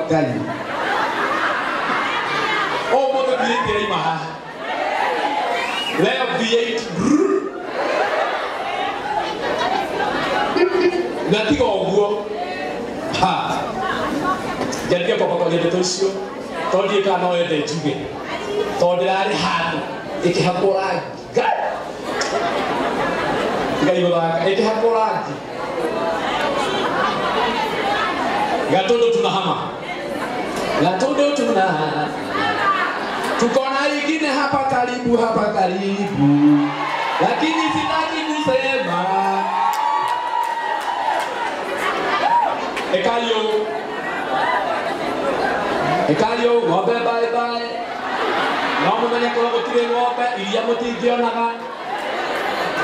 Ngai. Oh, mo the V8 ira ima. Leo V8. Ngati oguo. Ha. Jadi apa kok jadi tosio? Todi ka no ede juge. Todi ari hanu. Iki hapora. Gai bola, iki hapora. Gatodo tunahama. Gatodo tunahama. Tukona ingine hapa karibu. Lakini sitaki kusema. Ekalio, ngombe bye. Ngombe mwenye kwa kutire ngombe, ilia mutijio naga.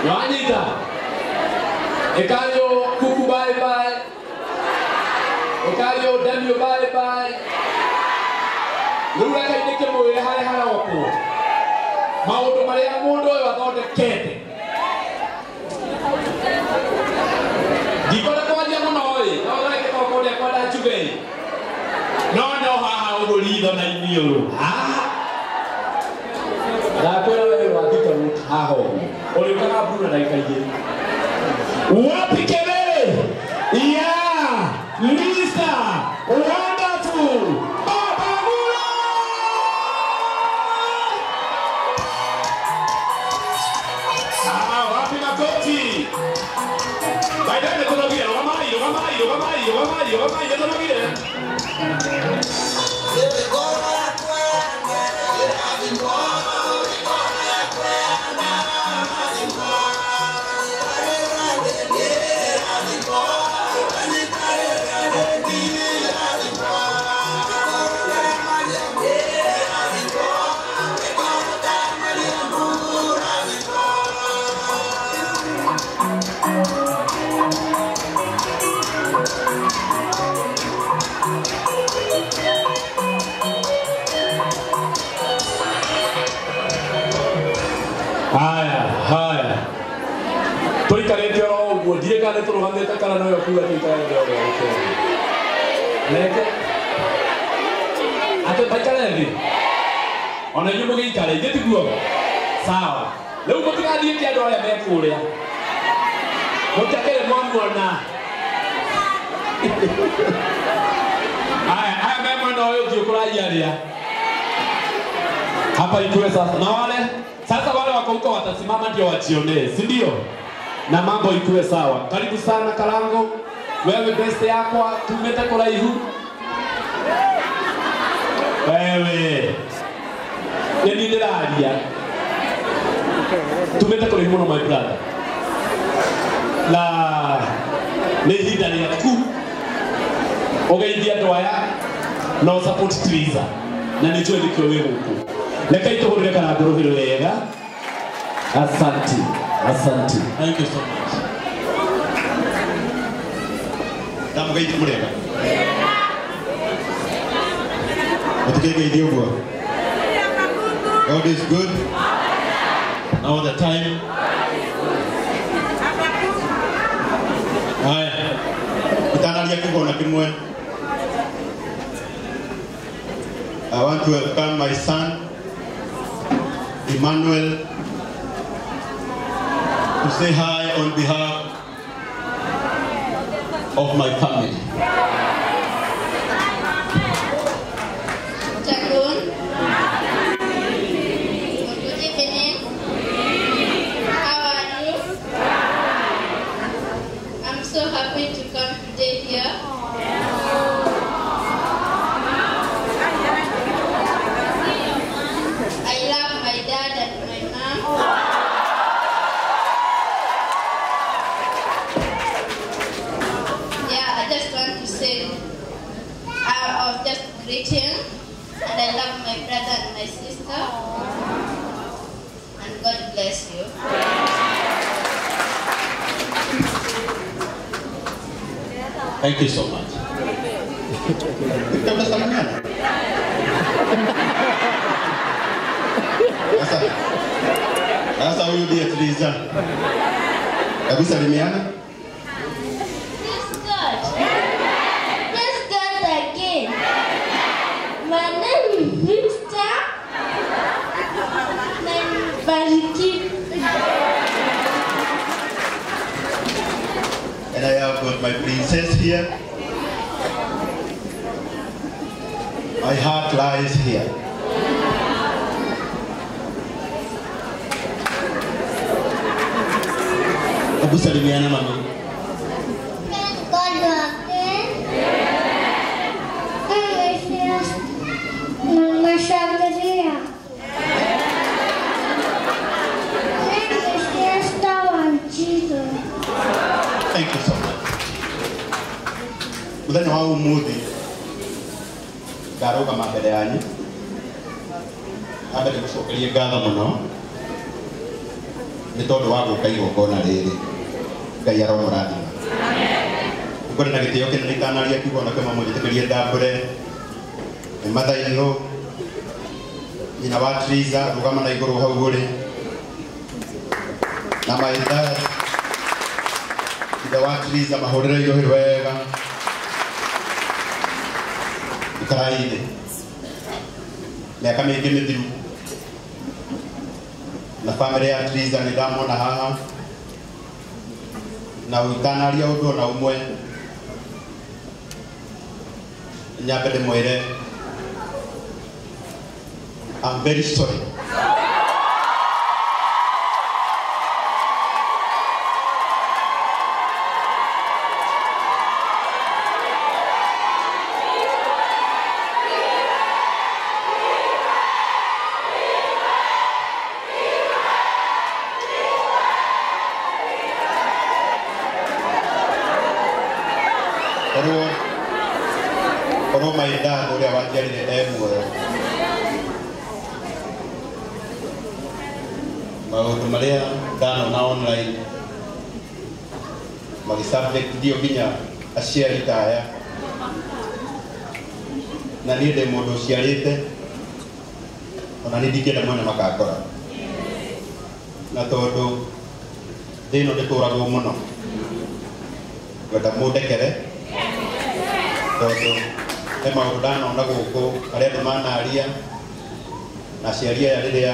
Yoanita. Ekalio, kuku bye. Ekalio, demio bye. Lula kainike mwere hare opo. Maundu maria mundu oyo athondekete. Gikora kwa jamu noi, no reke kwa kode kwa da chuge. No haha ugulitho na iniuru. Na kwela wewe wathika mtu haho. Ulikana buna dakika igiri. Wapi kelele? Yeah! Lisa! Wonderful! Baba Mula! Wapi makoti? Baidane kuna vile, rogamai. Haya. Tulikarete oguo, ndiye kale turuhamete kana no yokuga tuikarete oguo. Leke. Ate baikale. Ona yumo gikale, getiguo. Sawa. Leo mutigathie ki andu aria mekuria. Mutakere mwamuona. Aya mema no yo kuraia ria. Hapa ikuwe sasa. Na wale wako huko watasimama ndio wajionee, si ndio? Na mambo ikuwe sawa. Karibu sana Kalango. Wewe best yako tumeta kwa laihu. Wewe. Yeni ndiraria. Tumeta kwa laihu no my brother. La lehidani yaku. Ogaidia doya no support Twiza. Na nicho ndikyo wewe huko. Leka ituhurire kana guruhiro wega. Asante. Thank you so much. Damu gaiti murega. Otukege idiogo. God is good. All the time. Haya. Utanalia kigona kimwe. I want to welcome my son Emmanuel to say hi on behalf of my family. Good evening. How are you? I'm so happy to come today here. I love my dad and my mom. Yeah, I just want to say I'll just greet him, and I love my brother and my sister. And God bless you. Thank you so much. Sasa huyu ndiye Twiza. Hebu salimiana. Yes, God again. got my princess here. My heart lies here. Abu salimiana mami. Thank you so much. Muthenya wa umuthi ngarũgama mbere yanyu ambe ndĩmũcokerie ngatho mũno nĩ tondũ wa gũka igongona rĩrĩ. Ngai aromũrathima. Ngũrĩ na gĩtĩo kĩnene itanaria kiugo na kĩma mũnjĩtĩkĩrie ndambũre nĩ mathainũ nyina wa Triza rũgama na igũrũ hau ũrĩ na maitha ithe wa Triza mahũrĩre irohĩ wega ikarai thĩ mĩaka mĩingĩ mĩthiru na bamĩrĩ ya Triza nĩ ndamona haha na ũitanaria ũndũ ona ũmwe nyambe ndĩmwĩre I'm very sorry. Oro my dad ore awajiarire muoyo maũndũ marĩa ndanona online magĩsubjectithio nginya aciari ta aya na niĩ ndĩ mũndũ ũciarĩte ona nĩ ndingĩenda mwene makakora na tondũ thĩ ĩno ndĩtũragwo mũno ngwenda mũndekere tondũ he maũndũ ndanona gũkũ arĩa andũ manaria na aciari aya rĩrĩa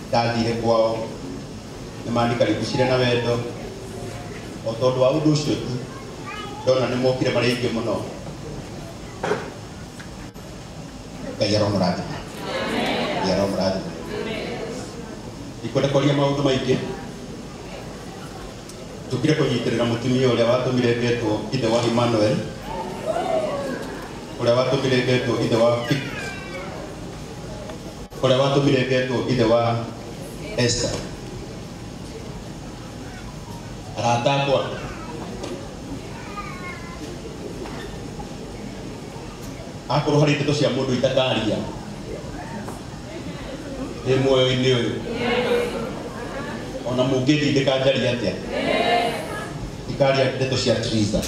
ndathire kwao nĩ mandikaribicire na wendo o tondũ wa ũndũ ũcio tu ndona nĩ mokire marĩ aingĩ mũno. Ngai aromũrathima. Ngai aromũrathima. Ndikwenda kwaria maũndũ maingĩ tũkire kũnyitĩrĩra mũtumia ũrĩa watũmire ngetwo ithe wa Emmanuel ũrĩa watũmire ngetwo ithe wa ũrĩa watũmire ngetwo ithe wa Esther. Arata akwa akorwo harĩ ndeto cia mũndũ itakaria nĩ muoyo-inĩ ũyũ ona mũngĩthindĩka njaria atĩa ikaria ndeto cia Triza.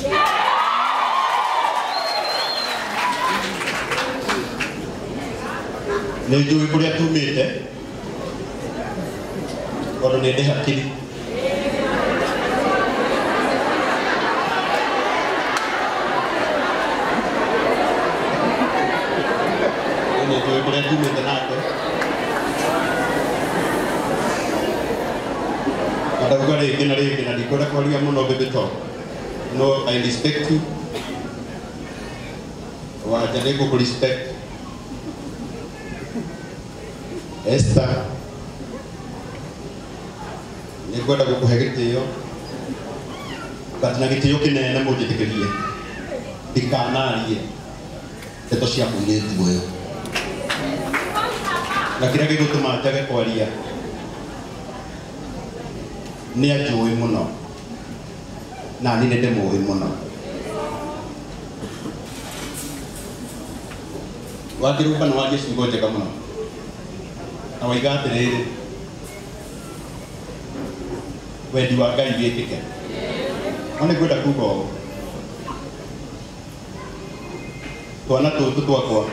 Nĩ njũĩ kũrĩa tumĩte tondũ nĩ ndĩ hakiri nĩ njũĩ kũrĩa tumĩte nake ndauga rĩngĩ na rĩngĩ na ndikwenda kwaria mũno bĩbĩto no I respect you wanja nĩ ngũkũrespect Esther nĩ ngwenda gũkũhe gĩtĩo na gĩtĩo kĩnene mũnjĩtĩkĩrie ndikanarie ndeto cia mũirĩtu ũyũ na kĩrĩa gĩgũtũma njage kwaria nĩ anjũĩ mũno na niĩ nĩ ndĩmũĩ mũno. Wakĩrũmbana warie ciugo njega mũno na waiga atĩrĩrĩ wendi wa Ngai wĩkĩke. No nĩ ngwenda kuuga ũũ twana tũtũ twakwa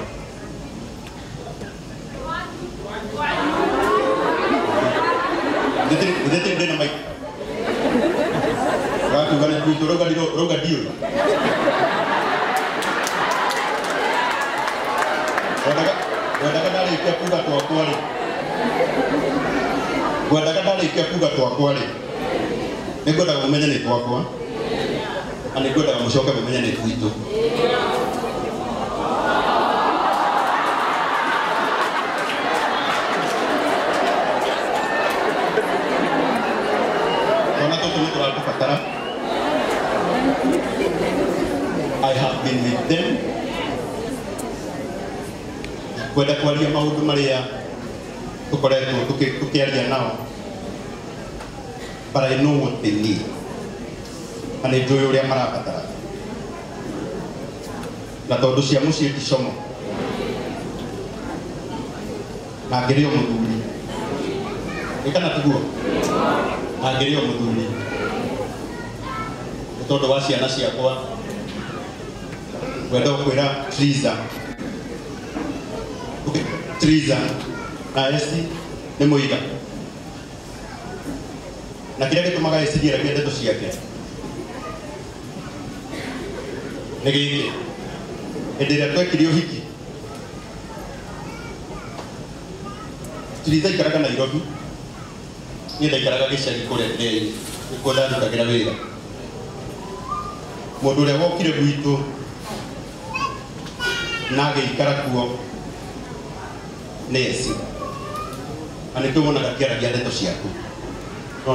ndĩtĩ ndĩ na maiki gakuga nĩ kuitũ rauga ndiũra wendaga ndarĩkia kuga twakwa rĩ nĩ ngwendaga ũmenye nĩ twakwa anikwenda mucoke mumenya ni twitu I have been with them. Kwenda kwaria maundu maria tukoretwo tukiaria nao. But I know what they need. And I njui uria marabatara. Na tondu cia mucii ticomo. Na ngirio muthuri. Ikana tiguo. Na ngirio muthuri. Tondu wa ciana ciakwa wenda kwira Triza na esi ni muiga na kile gitumaga esi gira ndeto ciake ni giki endera twekirio hiki Triza ikaraga Nairobi ni ndaikaraga gicari kure ndei nikuo ndarutagira wira mundu uria wokire gwitu na agĩikara kuo nesi anĩtũmonaga kĩaragia ndeto ciaku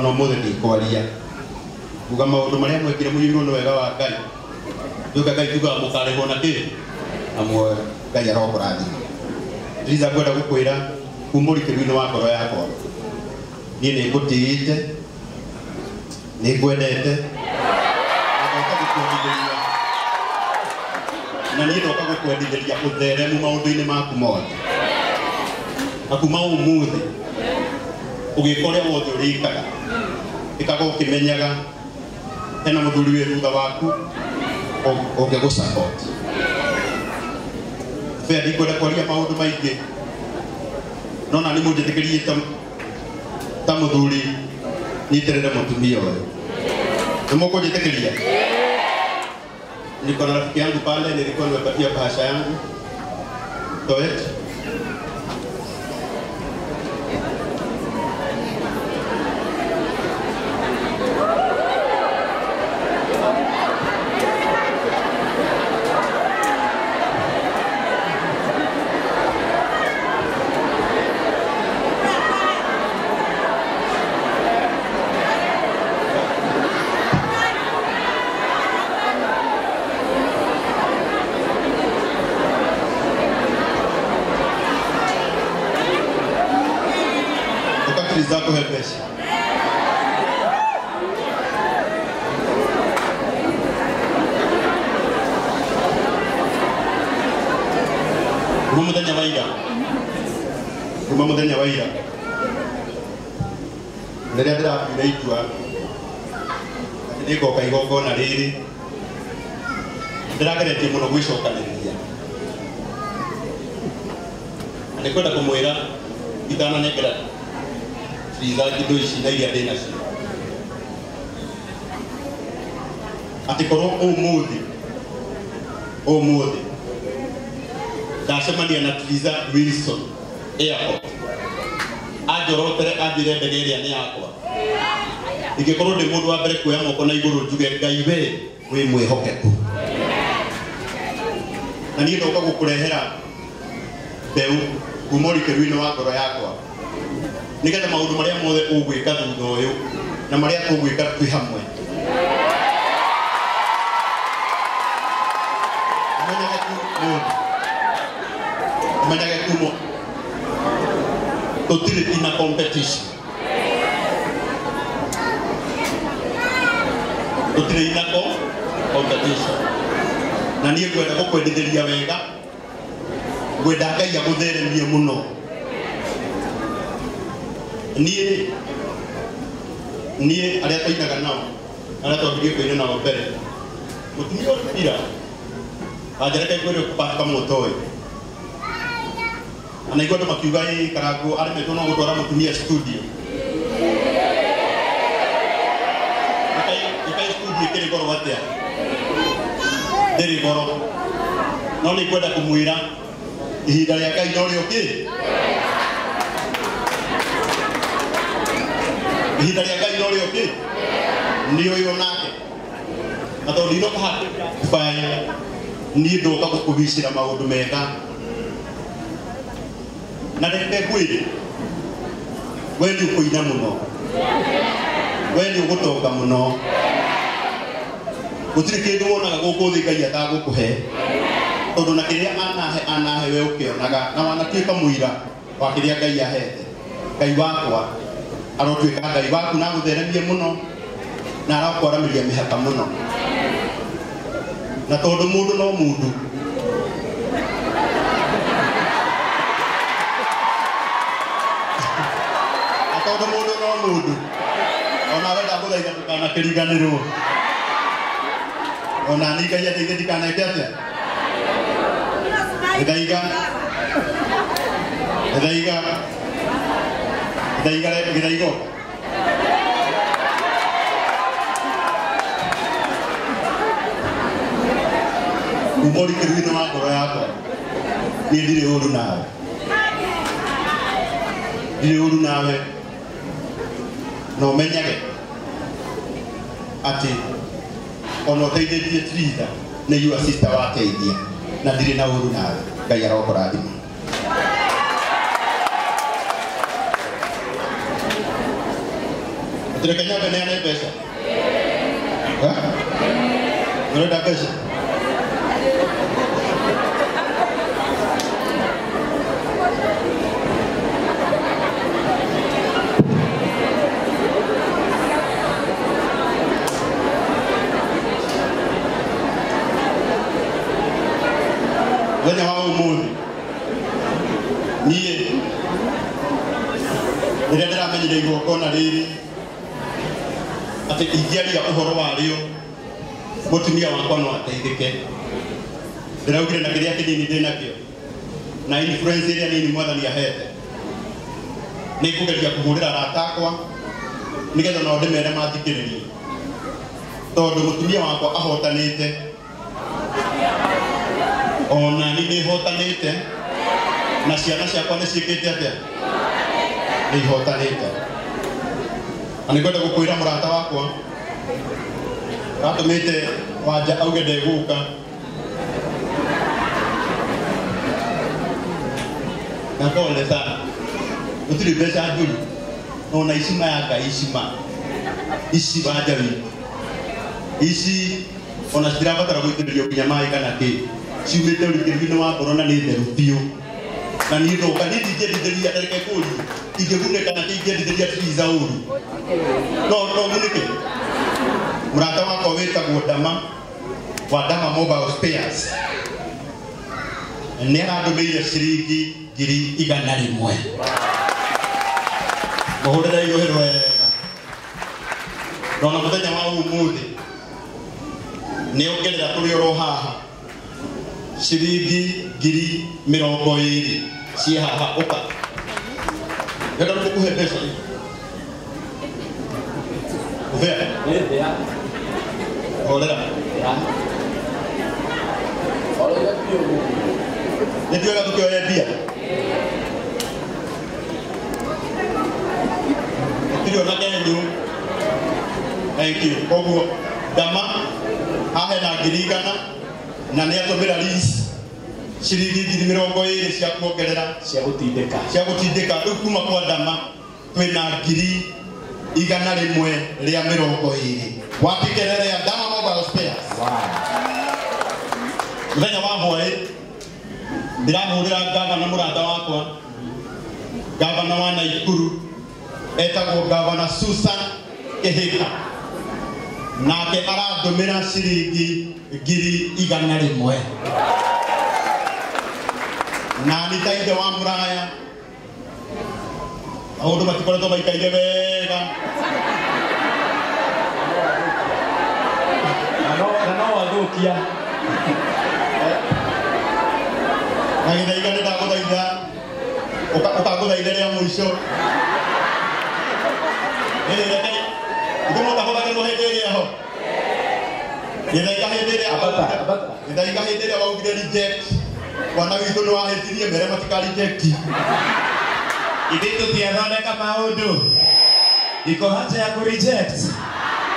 no mũthĩ ndikwaria uga maũndũ marĩa mwekire mũiyũirwo nĩ wega wa Ngai nduga Ngai tugaga mũkarĩhwo na kĩ amwe Ngai arokũrathima Triza ngwenda gũkwĩra kuma ũrikĩru-inĩ wa ngoro yakwa niĩ nĩ ngũtĩĩte nĩ ngwendete na niĩ ndoka gũkwendithĩria ũtheremu maũndũ-inĩ maku mothe na kuma ũmũthĩ ũgĩka ũrĩa wothe ũrĩkaga ĩkaga ũkĩmenyaga hena mũthuri wĩ thutha waku ũngĩgũsupport Fair ndikwenda kwaria maũndũ maingĩ no na nĩ mũnjĩtĩkĩrie ta mũthuri nyitĩrĩre mũtumia ũyũ nĩ mũkũnjĩtĩkĩria niko na rafiki yangu pale nilikuwa nimepatia bahasha yangu toet zako helpesi kuma muthenya wa ira rĩrĩa ndĩrakuire itua atĩ nĩngoka igongona rĩrĩ ndĩrageretie mũno gwĩcokanĩrĩria na nĩkwenda kũmwĩra itananengera Triza indo ici na iria ndĩ nacio atĩ korwo ũmũthĩ ndacemania na Triza Wilson airport anjorotere anjĩre ndege ĩrĩa nĩ yakwa ingĩkorwo ndĩ mũndũ wa mbere kuoya moko na igũrũ njuge Ngai we wĩ mwĩhokeku na niĩ ndoka gũkũrehera mbeũ kuma ũrikĩru-inĩ wa ngoro yakwa nĩgetha maũndũ marĩa mothe ũgwĩka thutha ũyũ na marĩa tũgwĩka twĩ hamwe umenyage tu tũtirĩ na competition tũtirĩ na competition na niĩ ngwenda gũkwendithĩria wega ngwenda Ngai agũtheremie mũno niĩ arĩa tũinaga nao arĩa twambirie kũina nao mbere mũtumia ũyũ ira anjereke kwĩrwo kũbaka mũtoĩ anaigua andũ makiuga Karangũ aremetwo no gũtwara mũtumia studio ĩkai studio ĩkĩrĩ goro atĩa ndĩrĩ goro no nĩ kwenda kũmwĩra ihinda rĩa Ngai no rĩũkĩ ihinda rĩa Ngai no rĩũkĩ nĩ ũyũ nake Atau di dok hak fai ni do ka ko bisira maundu mega. Na de kwiri. Wendi kuina muno. Wendi gutoka muno. Gutiri kindu wonaga guku thikai atagukuhe. Tondu na kiria anahe we ukionaga na wanatuika muira wa kiria Ngai ahete. Ngai wakwa arotuika Ngai waku na gutheremie muno na arakwaramiria mihaka muno. Na tondu mundu no mundu. Tondu mundu no mundu. Ona wenda guthaitha tukana kiriganirwo. Ona ni Ngai ateithie tikana ikete. Idaiga umori kiruino wa ngoro yakwa ni ndire uru nawe no menyage ati ono teithĩtie Trida na your sister wateithia na ndire na uru nawe Ngai arokorathima. Turekenya neane pesa. Unataka pesa? Wenya wao umuthi niye ndira menyire igokona riri ati igiaria uhoro wario mutumia wakwa no ateithike ndiraugire na kiria kinini ndina kio na influence iria nini mwathani ahete ni kugeria kumurira ratakwa nigetha no ndimere mathikiririe tondu mutumia wakwa ahotanite ona ni hotanite na ciana ciakwa ni ciikite atia ni hotanite. Ani kwenda gukwira murata wakwa atumite wanja auge ndeguka na pole sana utiri beca njuri ona icima ya Ngai ici wanja wi ici ona citirabatara guitiririo kinya mai kana ki ciumite urikirino wa korona ni theru biu na ni ndoka ni ndingĩendithĩria reke kũri ingĩgunĩka na ingĩendithĩria Triza ũru no munike murata wakwa wĩtagwo Dama wa Dama Mobile Spares nĩ arandũmĩire ciringi 100,000 mũhũrĩre igohĩrwo wega nona mũthenya wa ũmũthĩ nĩ ongerera tũrĩ oro haha ciringi 20,000 ciĩ haha ũka wenda gũkũhe mbeca ũbea horera nĩ tuoga tũkĩoya mbia tũtirĩ ona kenyũ thank you koguo Dama ahe na 100,000 na nĩ atũmĩra lease ciringi 20,000 cia kuongerera cia gũtindĩka rĩu kuma kwa Dama twĩna 100,000 rĩa 20 wapikerere ya Dama Mobile Spares. Mũthenya wa hwaĩ ndiramũhũrĩra gavana mũrata wakwa gavana wa Naikuru etagwo gavana Susan Kĩhĩka nake arandũmĩra ciringi 100,000 na nĩ ta ithe wa mũraya maũndũ matikoretwo maikaire wega na no wathũkia na gĩthaiga nĩ ndagũthaitha ũkagũthaitha rĩa mũico ndĩmũtahũthagĩrwo hĩndĩ ĩrĩa ho gĩthaiga hĩndĩ ĩrĩa waugire reject wana witũ nĩ wahĩtirie mbere matika reject ithuĩ tũtiathondeka maũndũ iko haja ya kureject.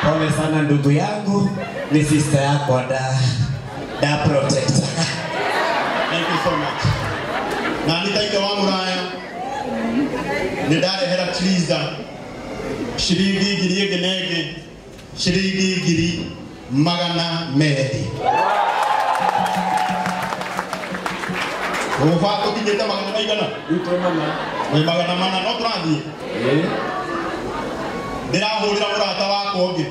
Pole sana ndugu yangu, ni sister yako da protector. Thank you so much. Na nitaita wa Muraya. Nidare hera Triza. Shiringi giri egenege. Shiringi giri magana medi. Ufato kinyeta magana maigana. Ito mana. Magana mana no tradi. Ndira hurira murata wako ongi.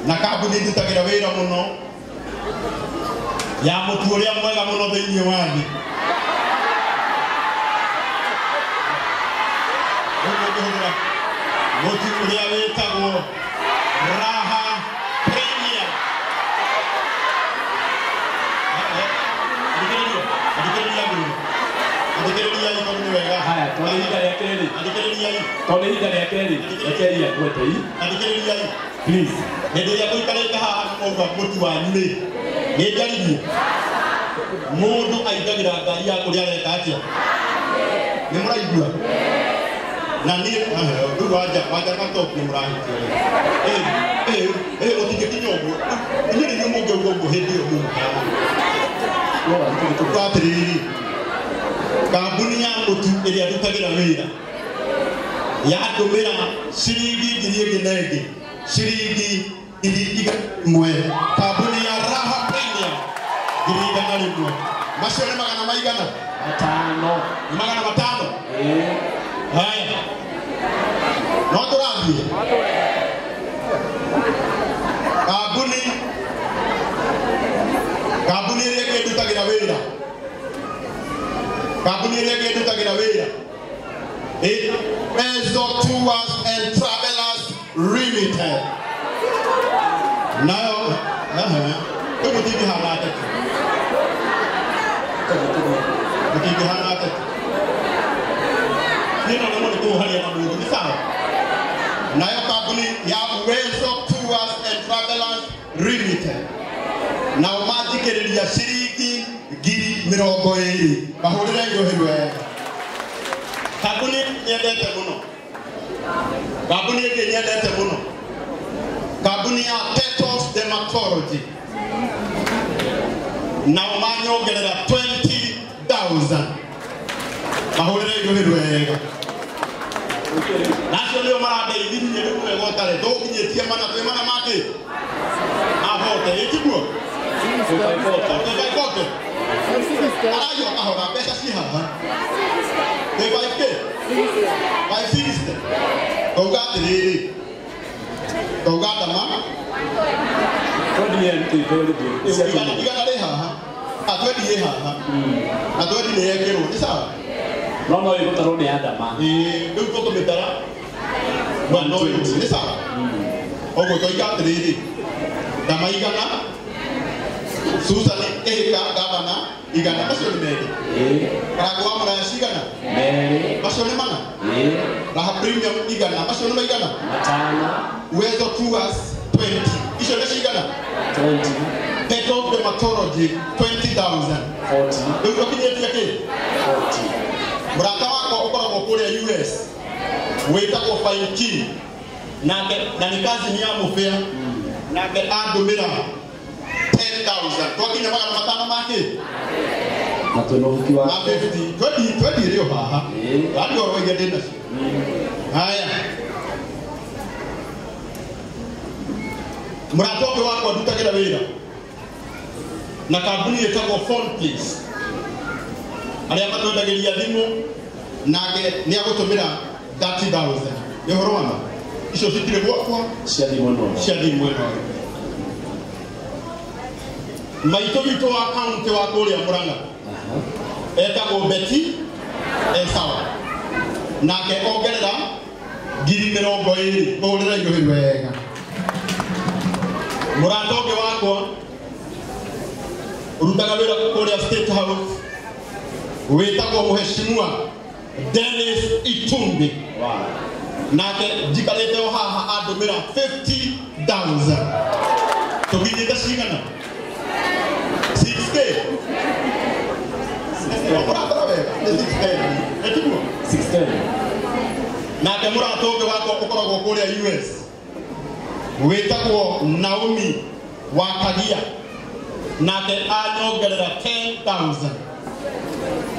Na kabuni ndutagira wira muno. Ya mutu uria mwega muno thiini wanyu. Mutu uria witagwo Raha Premier. Adikiriria iko ni wega. Haya, tole hida ya keri. Adikiriria iko. Tole hida ya keri. Ya keri ya kwete hii. Adikiriria iko. Please. Hĩndĩ ĩrĩa gũikarĩte haha mũndũ mũtu wanyu rĩ nĩ njarithie mũndũ aingagĩra ngari ya kũrĩa areka atĩa nĩ mũraigua na niĩ rĩu wanja gatoku nĩ mũrahĩtia ũtingĩkinya ũguo inyuĩ nĩguo mũngĩuga ũguo hĩndĩ ĩyo mũmũkana atĩrĩrĩ kambuni ya mũtu ĩrĩa ndutagĩra wĩra yandũmĩra ciringi ngiri ĩngĩ na ĩngĩ shiringi mwe kabuni ya Raha Premier giri gana rimwe macio ni magana maigana Matano. Magana matano haya no turathie kabuni ile ndutagira wira kabuni ile ndutagira wira Ezo Tours and Travelers Limited. Now, come with the Hanata. With the Hanata. You don't want to go ahead and move the sound. Now, company, you have Ezo Tours and Travelers Limited. Now, magically, you see, Giri Mirogoe, Bahura. Kabuni nyendete muno. Kabuni nyendete muno. Kabuni ya Tetos Dermatology. Na umanyongerera 20,000. Mahulire yohirwega. Nacio leo marade idini yeruwe gotare dokinyetie mana twe mana make. Ahote ikiguo. Kote. Ayo ahora pesa si haha. They buy K. Buy sister. Go got the lady. Go got the mama. What do you do? You got a ha. I told you ha. I told you they get this out. No, you got the other man. Don't go to me there. But no, you this out. Oh, go got the lady. The Maigana. Susan Eka Gavana. Igana masoni meri. Karagwa mura sigana. Meri. Masoni mana? Raha Premium igana masoni igana. Matano. Uwezo Tours 20. Isho na sigana. 20. Tetos Dermatology 20,000. 40. Ndio kinyeti yake. 40. Mrata wako uko kule US. Weta ko faiki. Na ni kazi ni ya mufea. Na ke andumira 10,000. Kwa kinya magana matano make. Natunukiwa. Na 50. 20 leo haha. Hadi wao wengine tena. Haya. Mratoke wako ndutagira wira. Na kampuni yetagwo Phone Please. Aria matwendagiria thimu nake ni agutumira 30,000. Ni horo wana. Icio citire gwakwa cia thimo no. Cia thimo no. Maito wito wa account wa kuria Muranga. Etagwo Betty Esawa. Nake ongerera 20,000 kuhurira irio wega. Muratoke wakwa urutaga wira kuria State House. Wetagwo muheshimiwa Dennis Itumbi. Wow. Nake jikalete haha andumira 50,000. Tugijita cigana 6K. 16. Nake muratoke wako ukoragwo kuria US. wetagwo Naomi Wakagia nake anyongerera 10,000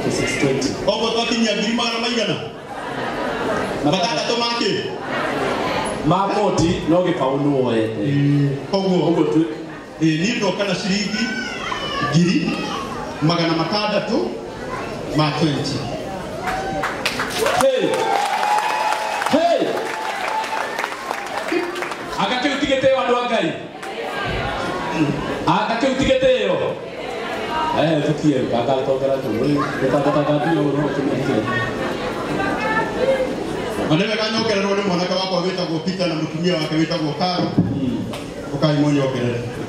620 ogo twakinyia ngiri magana maigana matandatũ make makoti no gĩkaũnũ woete koguo niĩ ndoka na ciringi ngiri magana matandatũ ma 20. Hey! Hey! Akakiutigete wandu wa Ngai. Akakiutigete yo. Tukie kakatokera tu. Tutataka dio no tumike. Manebe kanyokererwo ni mwanake wakwa wetagwo Peter na mutumia wake wetagwo Karo. Ukai monyokerere.